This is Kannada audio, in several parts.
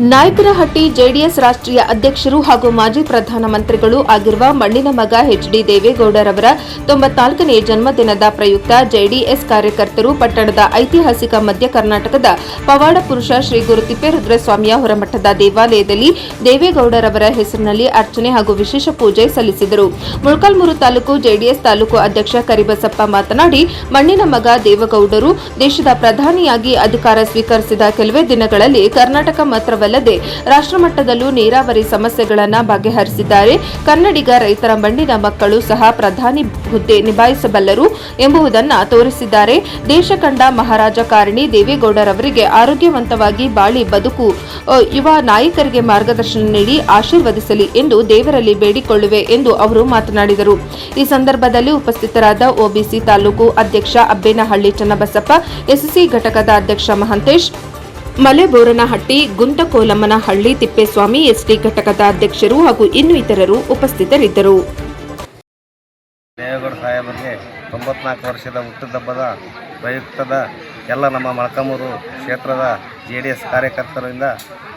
ನಾಯಕನಹಟ್ಟಿ ಜೆಡಿಎಸ್ ರಾಷ್ಟ್ರೀಯ ಅಧ್ಯಕ್ಷರು ಹಾಗೂ ಮಾಜಿ ಪ್ರಧಾನಮಂತ್ರಿಗಳು ಆಗಿರುವ ಮಣ್ಣಿನ ಮಗ ಎಚ್.ಡಿ. ದೇವೇಗೌಡರವರ 94ನೇ ಜನ್ಮದಿನದ ಪ್ರಯುಕ್ತ ಜೆಡಿಎಸ್ ಕಾರ್ಯಕರ್ತರು ಪಟ್ಟಣದ ಐತಿಹಾಸಿಕ ಮಧ್ಯ ಕರ್ನಾಟಕದ ಪವಾಡ ಪುರುಷ ಶ್ರೀ ಗುರು ತಿಪ್ಪೇರುದ್ರಸ್ವಾಮಿಯ ಹೊರಮಠದ ದೇವಾಲಯದಲ್ಲಿ ದೇವೇಗೌಡರವರ ಹೆಸರಿನಲ್ಲಿ ಅರ್ಚನೆ ಹಾಗೂ ವಿಶೇಷ ಪೂಜೆ ಸಲ್ಲಿಸಿದರು. ಮೊಳಕಾಲ್ಮೂರು ತಾಲೂಕು ಜೆಡಿಎಸ್ ತಾಲೂಕು ಅಧ್ಯಕ್ಷ ಕರಿಬಸಪ್ಪ ಮಾತನಾಡಿ, ಮಣ್ಣಿನ ಮಗ ದೇವೇಗೌಡರು ದೇಶದ ಪ್ರಧಾನಿಯಾಗಿ ಅಧಿಕಾರ ಸ್ವೀಕರಿಸಿದ ಕೆಲವೇ ದಿನಗಳಲ್ಲಿ ಕರ್ನಾಟಕ ಮಾತ್ರವಲ್ಲದೆ ರಾಷ್ಟ್ರಮಟ್ಟದಲ್ಲೂ ನೀರಾವರಿ ಸಮಸ್ಯೆಗಳನ್ನು ಬಗೆಹರಿಸಿದ್ದಾರೆ. ಕನ್ನಡಿಗ ರೈತರ ಮಣ್ಣಿನ ಮಕ್ಕಳು ಸಹ ಪ್ರಧಾನಿ ಹುದ್ದೆ ನಿಭಾಯಿಸಬಲ್ಲರು ಎಂಬುದನ್ನು ತೋರಿಸಿದ್ದಾರೆ. ದೇಶ ಕಂಡ ಮಹಾರಾಜಕಾರಣಿ ದೇವೇಗೌಡರವರಿಗೆ ಆರೋಗ್ಯವಂತವಾಗಿ ಬಾಳಿ ಬದುಕು ಯುವ ನಾಯಕರಿಗೆ ಮಾರ್ಗದರ್ಶನ ನೀಡಿ ಆಶೀರ್ವದಿಸಲಿ ಎಂದು ದೇವರಲ್ಲಿ ಬೇಡಿಕೊಳ್ಳುವೆ ಎಂದು ಅವರು ಮಾತನಾಡಿದರು. ಈ ಸಂದರ್ಭದಲ್ಲಿ ಉಪಸ್ಥಿತರಾದ ಒಬಿಸಿ ತಾಲೂಕು ಅಧ್ಯಕ್ಷ ಅಬ್ಬೇನಹಳ್ಳಿ ಚನ್ನಬಸಪ್ಪ, ಎಸ್ಸಿ ಘಟಕದ ಅಧ್ಯಕ್ಷ ಮಹಂತೇಶ್, ಮಲೆಬೋರನಹಟ್ಟಿ, ಗುಂಟಕೋಲಮ್ಮನಹಳ್ಳಿ ತಿಪ್ಪೇಸ್ವಾಮಿ, ಎಸ್ಟಿ ಘಟಕದ ಅಧ್ಯಕ್ಷರು ಹಾಗೂ ಇನ್ನು ಇತರರು ಉಪಸ್ಥಿತರಿದ್ದರು. ದೇವೇಗೌಡ ಸಾಹೇಬರಿಗೆ 94 ವರ್ಷದ ಹುಟ್ಟುಹಬ್ಬದ ಪ್ರಯುಕ್ತದ ಎಲ್ಲ ನಮ್ಮ ಮೊಳಕಾಲ್ಮೂರು ಕ್ಷೇತ್ರದ ಜೆಡಿಎಸ್ ಕಾರ್ಯಕರ್ತರಿಂದ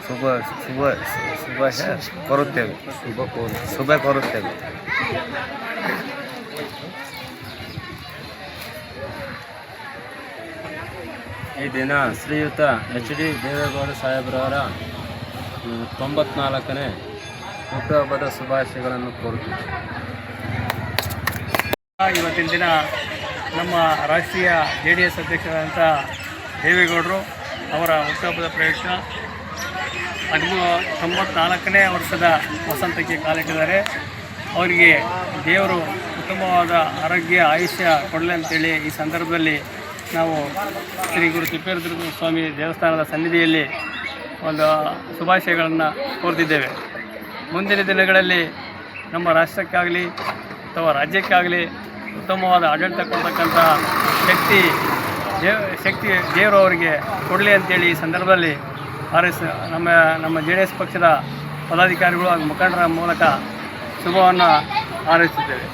ಶುಭ ಕೋರುತ್ತೇವೆ. ಈ ದಿನ ಶ್ರೀಯುತ ಎಚ್.ಡಿ. ದೇವೇಗೌಡ ಸಾಹೇಬ್ರವರ 94ನೇ ಹುಟ್ಟುಹಬ್ಬದ ಶುಭಾಶಯಗಳನ್ನು ಕೋರುತ್ತೇವೆ. ಇವತ್ತಿನ ದಿನ ನಮ್ಮ ರಾಷ್ಟ್ರೀಯ ಜೆಡಿಎಸ್ ಅಧ್ಯಕ್ಷರಾದಂಥ ದೇವೇಗೌಡರು ಅವರ ಹುಟ್ಟುಹಬ್ಬದ ಪ್ರಯುಕ್ತ 94ನೇ ವರ್ಷದ ವಸಂತಕ್ಕೆ ಕಾಲಿಟ್ಟಿದ್ದಾರೆ. ಅವರಿಗೆ ದೇವರು ಉತ್ತಮವಾದ ಆರೋಗ್ಯ ಆಯುಷ್ಯ ಕೊಡಲಿ ಅಂತೇಳಿ ಈ ಸಂದರ್ಭದಲ್ಲಿ ನಾವು ಶ್ರೀ ಗುರು ತಿಪ್ಪೇರುದ್ರ ಸ್ವಾಮಿ ದೇವಸ್ಥಾನದ ಸನ್ನಿಧಿಯಲ್ಲಿ ಒಂದು ಶುಭಾಶಯಗಳನ್ನು ಕೋರ್ತಿದ್ದೇವೆ. ಮುಂದಿನ ದಿನಗಳಲ್ಲಿ ನಮ್ಮ ರಾಷ್ಟ್ರಕ್ಕಾಗಲಿ ಅಥವಾ ರಾಜ್ಯಕ್ಕಾಗಲಿ ಉತ್ತಮವಾದ ಆಡಳಿತ ಕೊಡ್ತಕ್ಕಂಥ ಶಕ್ತಿ ದೇವರು ಅವರಿಗೆ ಕೊಡಲಿ ಅಂತೇಳಿ ಈ ಸಂದರ್ಭದಲ್ಲಿ ನಮ್ಮ ಜೆ ಡಿ ಎಸ್ ಪಕ್ಷದ ಪದಾಧಿಕಾರಿಗಳು ಹಾಗೂ ಮುಖಂಡರ ಮೂಲಕ ಶುಭವನ್ನು ಹಾರೈಸುತ್ತೇವೆ.